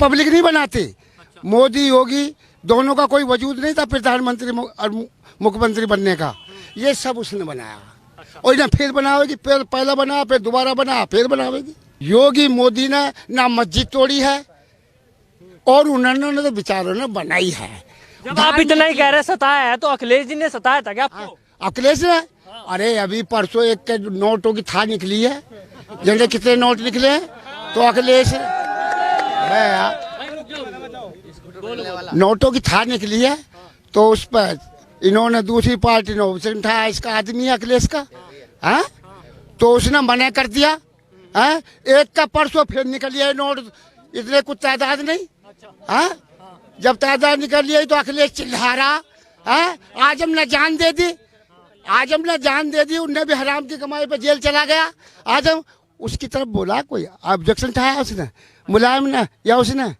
Public नहीं बनाती। मोदी योगी दोनों का कोई वजूद नहीं था प्रधानमंत्री और मुख्यमंत्री बनने का, ये सब उसने बनाया। और ना फिर बनावेगी, फिर पहला बना, फिर दोबारा बना, फिर बनावेगी। योगी मोदी ने ना मस्जिद तोड़ी है और उन्होंने तो बेचारों ने बनाई है। जब आप इतना ही कह रहे सताया है, तो अखिलेश जी ने सताया था क्या आपको? अखिलेश ने, अरे अभी परसों एक के नोटों की थाह निकली है, जैसे कितने नोट निकले हैं, तो अखिलेश नोटों की थाह निकली है, तो उस पर इन्होंने दूसरी पार्टी ने ऑप्शन उठाया, इसका आदमी है अखिलेश का, हाँ, तो उसने मना कर दिया। हाँ, एक का परसों फिर निकल लिया नोट, इतने कुछ तादाद नहीं। हाँ, जब तादाद निकल लिया तो अखिलेश चिल्ला रहा, हाँ, आज हमने जान दे दी, आज हमने जान दे दी, उनने भी हराम की कमाई पर जेल चला गया। आज हम उसकी तरफ बोला, कोई ऑब्जेक्शन उठाया उसने, मुलायम ने या उसने?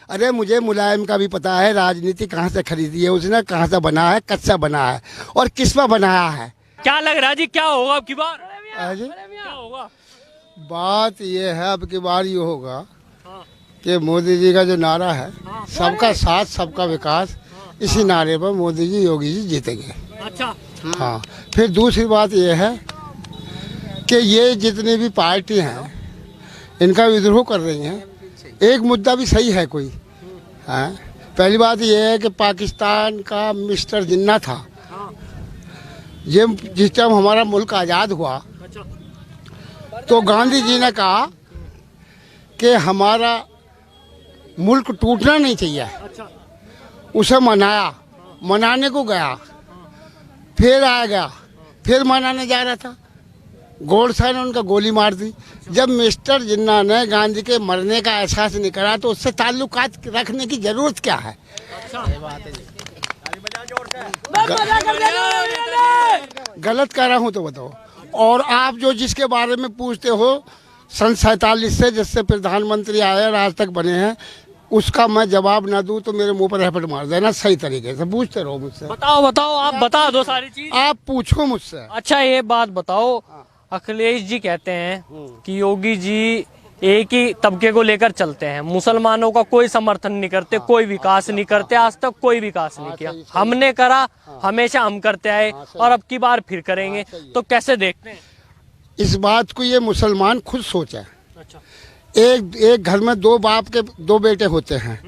अरे मुझे मुलायम का भी पता है राजनीति कहाँ से खरीदी है उसने, कहाँ से बना है, कच्चा बना है और किस पर बनाया है। क्या लग रहा है जी, क्या होगा अब की बार? क्या होगा? बात ये है अब की बार ये होगा कि मोदी जी का जो नारा है, सबका साथ सबका विकास, इसी नारे पर मोदी जी योगी जी जीतेंगे। अच्छा, हाँ, फिर दूसरी बात ये है कि ये जितनी भी पार्टी हैं इनका विद्रोह कर रही हैं, एक मुद्दा भी सही है कोई। हाँ, पहली बात ये है कि पाकिस्तान का मिस्टर जिन्ना था, ये जिस टाइम हमारा मुल्क आज़ाद हुआ तो गांधी जी ने कहा कि हमारा मुल्क टूटना नहीं चाहिए। उसे मनाया, मनाने को गया, फिर आ गया, फिर मनाने जा रहा था, गोडसे ने उनका गोली मार दी। जब मिस्टर जिन्ना ने गांधी के मरने का एहसास नहीं करा तो उससे ताल्लुकात रखने की जरूरत क्या है? गलत कर रहा हूँ तो बताओ। और आप जो जिसके बारे में पूछते हो सन 47 से जिससे प्रधानमंत्री आए और आज तक बने हैं, उसका मैं जवाब ना दूं तो मेरे मुंह पर रैपट मार देना। सही तरीके से पूछते रहो मुझसे। बताओ बताओ, आप बता दो सारी चीज, आप पूछो मुझसे। अच्छा ये बात बताओ, अखिलेश जी कहते हैं कि योगी जी एक ही तबके को लेकर चलते हैं, मुसलमानों का कोई समर्थन नहीं करते, कोई विकास नहीं करते, आज तक कोई विकास नहीं किया, हमने करा, हमेशा हम करते आए और अब की बार फिर करेंगे, तो कैसे देखते हैं इस बात को? ये मुसलमान खुद सोचा। अच्छा, एक घर में दो बाप के दो बेटे होते हैं,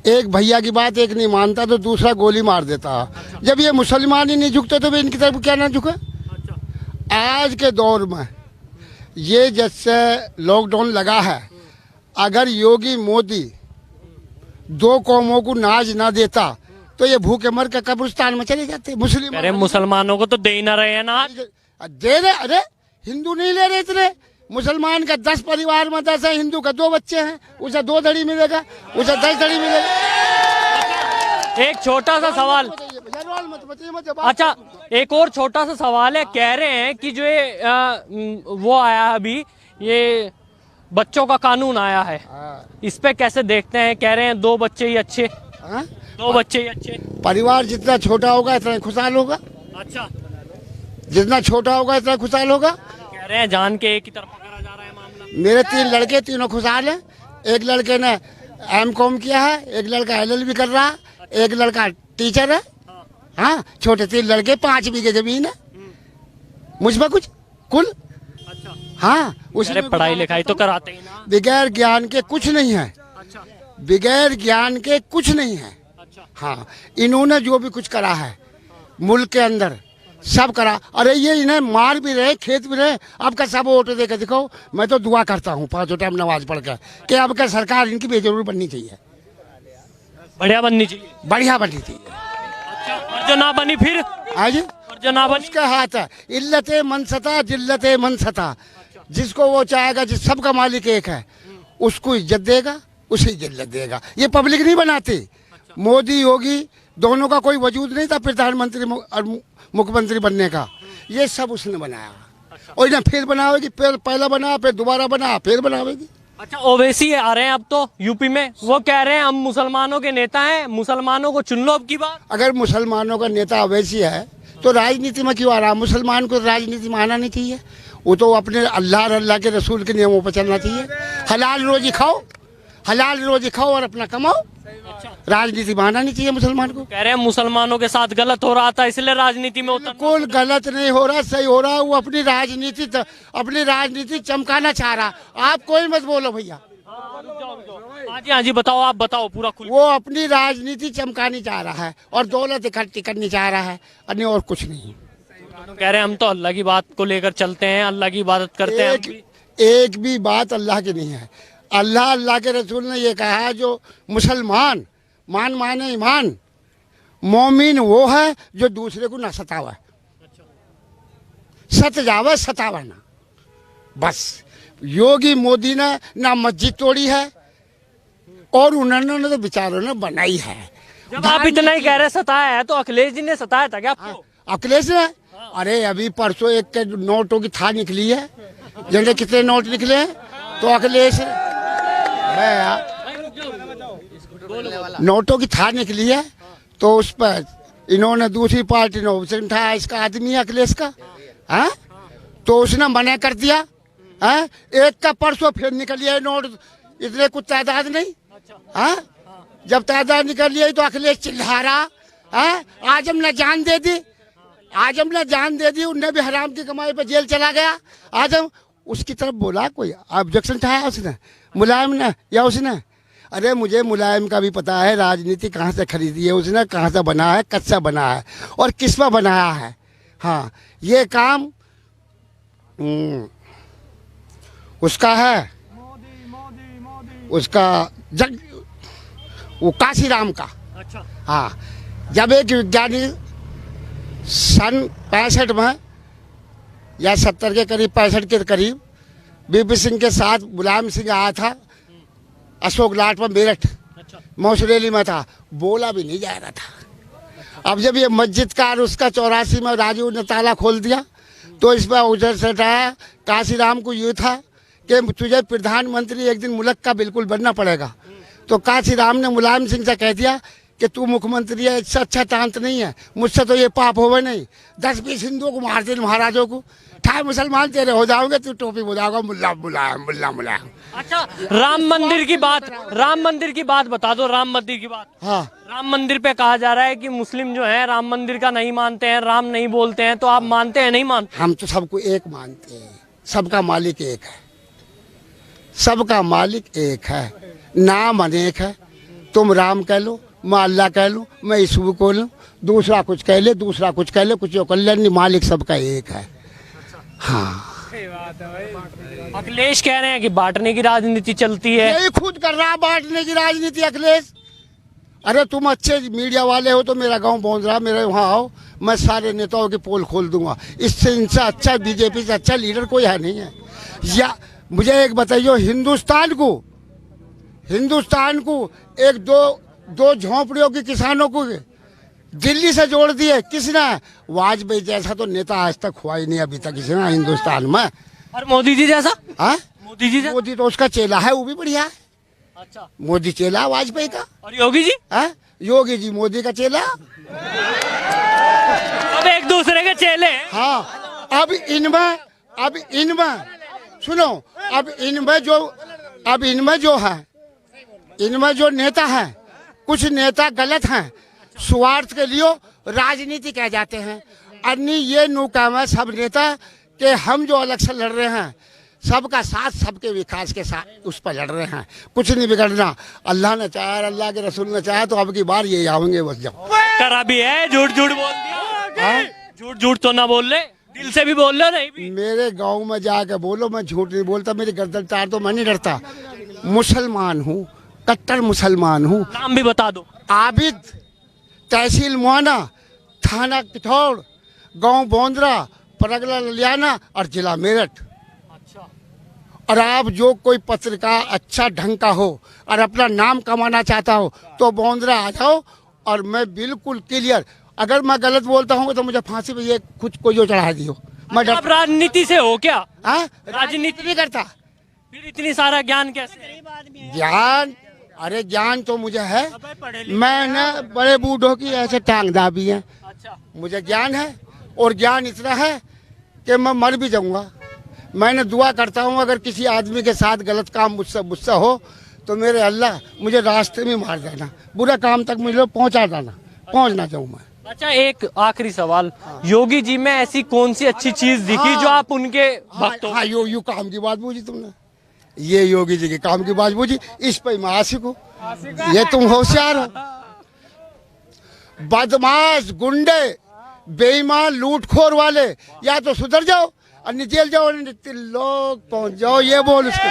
एक भैया की बात एक नहीं मानता तो दूसरा गोली मार देता। जब ये मुसलमान ही नहीं झुकते तो वे इनकी तरफ क्या ना झुके? आज के दौर में ये जैसे लॉकडाउन लगा है, अगर योगी मोदी दो कौमों को नाज ना देता तो ये भूखे मर के कब्रिस्तान में चले जाते। मुसलमानों को तो दे ही ना रहे हैं ना, दे रहे। अरे हिंदू नहीं ले रहे इतने, मुसलमान का 10 परिवार में 10 है, हिंदू का 2 बच्चे हैं, उसे 2 धड़ी मिलेगा, उसे 10 धड़ी मिलेगा। एक छोटा सा सवाल, अच्छा एक और छोटा सा सवाल है, कह रहे हैं कि जो ये वो आया है अभी, ये बच्चों का कानून आया है, इस पे कैसे देखते हैं? कह रहे हैं 2 बच्चे ही अच्छे, 2 बच्चे ही अच्छे। परिवार जितना छोटा होगा इतना खुशहाल होगा। अच्छा, जितना छोटा होगा इतना खुशहाल होगा। कह रहे हैं जान के एक ही तरफ पकड़ा जा रहा है मामला। मेरे 3 लड़के, तीनों खुशहाल हैं। एक लड़के ने M.Com किया है, एक लड़का LLB कर रहा है, एक लड़का टीचर है। हाँ, छोटे 3 लड़के, 5 बीघे जमीन है, मुझ पर कुछ कुल। अच्छा, हाँ, उसमें पढ़ाई लिखाई तो कराते ही ना। बगैर ज्ञान के कुछ नहीं है। अच्छा, बगैर ज्ञान के कुछ नहीं है। अच्छा, हाँ, इन्होंने जो भी कुछ करा है मुल्क के अंदर सब करा। अरे ये इन्हें मार भी रहे, खेत भी रहे, अब का सब वोट दे के दिखाओ। मैं तो दुआ करता हूँ 5 टाइम नमाज पढ़ कर कि अब का सरकार इनकी बेजरूर बननी चाहिए, बढ़िया बननी चाहिए, बढ़िया बननी चाहिए। अच्छा, और जो ना बनी फिर? आज और जो ना बनी उसका हाथ है, इल्लते मनसता जिल्लते मनसता। जिसको वो चाहेगा, जिस सबका मालिक एक है, उसको इज्जत देगा, उसे जिल्लत देगा। ये पब्लिक नहीं बनाती। मोदी योगी दोनों का कोई वजूद नहीं था प्रधानमंत्री और मुख्यमंत्री बनने का, ये सब उसने बनाया। और ना फिर बनावेगी, फिर पहला बना, फिर दोबारा बना, फिर बनावेगी। अच्छा, ओवैसी आ रहे हैं अब तो यूपी में, वो कह रहे हैं हम मुसलमानों के नेता हैं, मुसलमानों को चुन लो अब की बार। अगर मुसलमानों का नेता ओवैसी है तो राजनीति में क्यों आ रहा? मुसलमान को राजनीति में आना नहीं चाहिए, वो तो अपने अल्लाह और अल्लाह के रसूल के नियमों पर चलना चाहिए। हलाल रोजी खाओ, हलाल रोजी खाओ और अपना कमाओ। राजनीति मानना नहीं चाहिए मुसलमान को। कह रहे हैं मुसलमानों के साथ गलत हो रहा था इसलिए राजनीति में उतर। बिल्कुल गलत नहीं हो रहा, सही हो रहा। वो अपनी राजनीति चमकाना चाह रहा। आप कोई मत बोलो भैया। हाँ जी बताओ, आप बताओ पूरा खुल। वो अपनी राजनीति चमकानी चाह रहा है और दौलत इकट्ठी करनी चाह रहा है, नहीं और कुछ नहीं। कह रहे हैं हम तो अल्लाह की बात को लेकर चलते हैं, अल्लाह की इबादत करते हैं। एक भी बात अल्लाह की नहीं है। अल्लाह के रसूल ने ये कहा है, जो मुसलमान मान माने ईमान, मोमिन वो है जो दूसरे को ना सतावे, सत जावे सतावे ना। बस योगी मोदी ने ना मस्जिद तोड़ी है और उन्होंने तो बेचारों ने बनाई है। जब आप इतना ही कह रहे सताया है तो अखिलेश जी ने सताया था क्या आपको? अखिलेश ने, अरे अभी परसों एक के नोटों की थाह निकली है, जिनके कितने नोट निकले हैं, तो अखिलेश नोटों की थाह निकली है, तो उस पर इन्होंने दूसरी पार्टी ने ऑप्शन उठाया, इसका आदमी है अखिलेश का, हाँ, तो उसने मना कर दिया। हाँ, एक का परसों फिर निकल लिया नोट, इतने कुछ तादाद नहीं। हाँ, जब तादाद निकल लिया तो अखिलेश चिल्ला रहा, हाँ, आज हमने जान दे दी, आज हमने जान दे दी, उन्हें भी हराम की कमाई पर जेल चला गया। आज हम उसकी तरफ बोला, कोई ऑब्जेक्शन उठाया उसने, मुलायम ने या उसने? अरे मुझे मुलायम का भी पता है राजनीति कहाँ से खरीदी है उसने, कहाँ से बना है, कच्चा बना है और किस पर बनाया है। हाँ, ये काम उसका है, उसका वो काशीराम का। अच्छा। हाँ, जब एक विज्ञानी सन 65 में या 70 के करीब, 65 के करीब, बीपी सिंह के साथ मुलायम सिंह आया था अशोक लाट पर मेरठ। अच्छा। मौसरेली में था, बोला भी नहीं जा रहा था। अब जब ये मस्जिद का और उसका 84 में राजीव ने ताला खोल दिया, तो इस पर उधर से हटाया। काशीराम को ये था कि तुझे प्रधानमंत्री एक दिन मुल्क का बिल्कुल बनना पड़ेगा। तो काशीराम ने मुलायम सिंह से कह दिया कि तू मुख्यमंत्री है, इससे अच्छा तांत नहीं है, मुझसे तो ये पाप होगा नहीं। 10-20 हिंदुओं को मार दे, महाराजों को, ठाए मुसलमान तेरे हो जाओगे, तू टोपी बुलाओगा मुल्ला मुलायम, मुल्ला मुलायम। अच्छा, राम मंदिर की बात बता दो, राम मंदिर की बात। हाँ, राम मंदिर पे कहा जा रहा है कि मुस्लिम जो है राम मंदिर का नहीं मानते हैं, राम नहीं बोलते हैं, तो आप मानते हैं नहीं मानते? हम तो सबको एक मानते हैं, सबका मालिक एक है, सबका मालिक एक है, नाम अनेक है। तुम राम कह लो, मैं अल्लाह कह लूँ, मैं ईसु को लूँ, दूसरा कुछ कह ले, दूसरा कुछ कह ले, कुछ कल्याण नहीं, मालिक सबका एक है। हाँ, अखिलेश कह रहे हैं कि बांटने की राजनीति चलती है। यही खुद कर रहा बांटने की राजनीति अखिलेश। अरे तुम अच्छे मीडिया वाले हो तो मेरा गांव बोंदरा, मेरे वहाँ आओ, मैं सारे नेताओं की पोल खोल दूंगा। इससे इनसे अच्छा, बीजेपी से अच्छा लीडर कोई है नहीं है। या मुझे एक बताइए, हिंदुस्तान को एक दो झोंपड़ियों के किसानों को दिल्ली से जोड़ दिए किसने? वाजपेयी जैसा तो नेता आज तक हुआ ही नहीं अभी तक किसी ने हिंदुस्तान में। और मोदी जी जैसा? हाँ, मोदी तो उसका चेला है, वो भी बढ़िया है। अच्छा, मोदी चेला वाजपेयी का। और योगी जी? हाँ, योगी जी मोदी का चेला। अब एक दूसरे के चेले। हाँ, अब इनमें सुनो, अब इनमें जो नेता हैं, कुछ नेता गलत हैं, स्वार्थ के लिए राजनीति कह जाते हैं। अन्य ये नौका में सब नेता कि हम जो इलेक्शन लड़ रहे हैं, सबका साथ, सबके विकास के साथ उस पर लड़ रहे हैं, कुछ नहीं बिगड़ना। अल्लाह ने चाहा, अल्लाह के रसूल ने चाहा तो अब की बार ये आएंगे, बस जाओ। करा भी है, झूठ बोल दिया। झूठ तो ना बोल ले, दिल से भी बोल लो। नहीं भी मेरे गांव में जाके बोलो, मैं झूठ नहीं बोलता, मेरी गर्दन तार तो मैं नहीं डरता। मुसलमान हूँ, कट्टर मुसलमान हूँ। नाम भी बता दो। आबिद, तहसील मुआना, थाना पिथौर, गांव बोंदरा, परगला ललियाना और जिला मेरठ। अच्छा। और आप जो कोई पत्रकार अच्छा ढंग का हो और अपना नाम कमाना चाहता हो तो बोंदरा आ जाओ, और मैं बिल्कुल क्लियर, अगर मैं गलत बोलता हूँ तो मुझे फांसी पे ये कुछ कोई चढ़ा दियो। मैं आप राजनीति से हो क्या? हाँ, राजनीति नहीं करता। फिर इतनी सारा ज्ञान कैसे? ज्ञान, अरे ज्ञान तो मुझे है, मैंने बड़े बूढ़ों की ऐसे टांग दाबी है। अच्छा। मुझे ज्ञान है, और ज्ञान इतना है कि मैं मर भी जाऊंगा। मैंने दुआ करता हूँ अगर किसी आदमी के साथ गलत काम मुझसे हो तो मेरे अल्लाह मुझे रास्ते में मार देना, बुरा काम तक मुझे पहुंचा देना, पहुंच ना जाऊं मैं। अच्छा, एक आखिरी सवाल, योगी जी में ऐसी कौन सी अच्छी चीज दिखी जो आप उनके भक्त हो? हाँ, यू काम की बात पूछी तुमने, ये योगी जी के काम की बात पूछी, इस पे मैं आशिक हूँ। ये तुम होशियार हो। बदमाश, गुंडे, बेईमान, लूटखोर वाले या तो सुधर जाओ और निकल जाओ, लोग पहुंच जाओ, ये बोल उसको।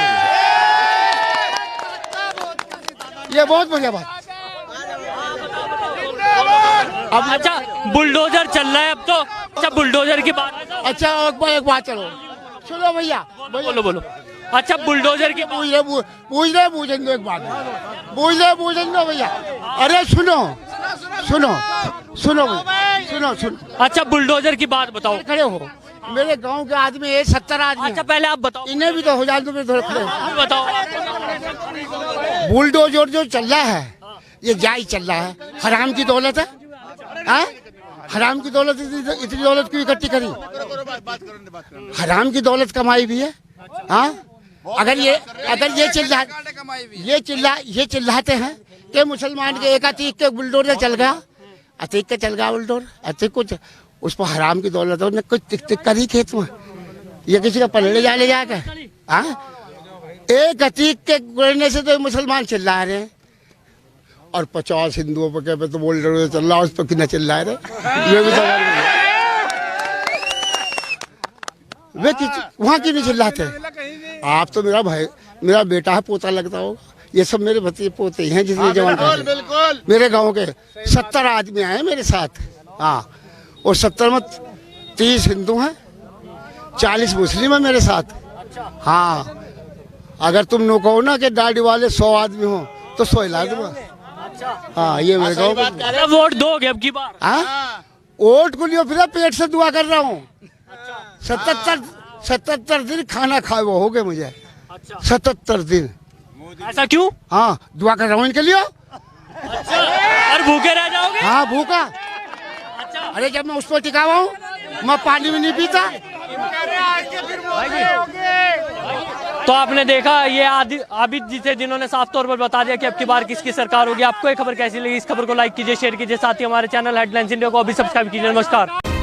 ये बहुत बढ़िया बात। अब अच्छा, बुलडोजर चल रहा है अब तो। अच्छा, बुलडोजर की बात। अच्छा, एक बात चलो, सुनो भैया, बोलो बोलो। अच्छा, बुलडोजर की पूछ रहे दो एक बात, पूछ दो भैया। अरे सुनो सुनो सुनो सुनो सुनो। अच्छा, बुलडोजर की बात बताओ। खड़े हो, मेरे गांव के आदमी है 70 आदमी। अच्छा, पहले आप बताओ। इन्हें भी तो हो जाए, तुम्हें थोड़े खड़े बताओ। बुलडोजर जो चल रहा है, ये जायज चल रहा है, हराम की दौलत है। हाँ? हराम की दौलत, इतनी दौलत क्यों इकट्ठी करी? हराम की दौलत कमाई भी है। हाँ, अगर ये चिल्लाते हैं कि मुसलमान के एक अतीक के बुलडोजर चल गया, अतीक के चल गया बुलडोजर, अतीक कुछ उस पर हराम की दौलत है, कुछ टिक करी खेत में, ये किसी का पलड़े ले जाकर। हाँ, एक अतीक के गुजरने से तो मुसलमान चिल्ला रहे हैं, और 50 हिंदुओं पर तो बुलडोजर चल रहा है, उस पर कितना चिल्ला रहे, ये भी वे वहाँ क्यों नहीं चिल्लाते? आप तो मेरा भाई, मेरा बेटा है, पोता लगता होगा, ये सब मेरे भतीजे पोते हैं जिसने जवान कर। मेरे गांव के 70 आदमी आए मेरे साथ। हाँ, और 70 में 30 हिंदू हैं, 40 मुस्लिम है मेरे साथ। हाँ, अगर तुम नो कहो ना कि दाढ़ी वाले 100 आदमी हो तो 100 ला दूंगा। हाँ, ये मेरे गाँव। वोट दोगे अब की बार? हाँ, वोट को लिए फिर पेट से दुआ कर रहा हूँ। 77 दिन खाना खाए वो हो गए मुझे। 77 दिन। ऐसा क्यों? हाँ, दुआ कर रहा हूँ इनके लिए। अच्छा, और भूखे रह जाओगे? हाँ, भूखा। अच्छा, अरे जब मैं उस पर टिका हुआ हूँ, मैं पानी भी नहीं पीता। तो आपने देखा, ये आबिद जी थे जिन्होंने साफ तौर पर बता दिया कि अब की बार किसकी सरकार होगी। आपको ये खबर कैसी लगी? इस खबर को लाइक कीजिए, शेयर कीजिए, साथ ही हमारे चैनल हेडलाइंस इंडिया को अभी सब्सक्राइब कीजिए। नमस्कार।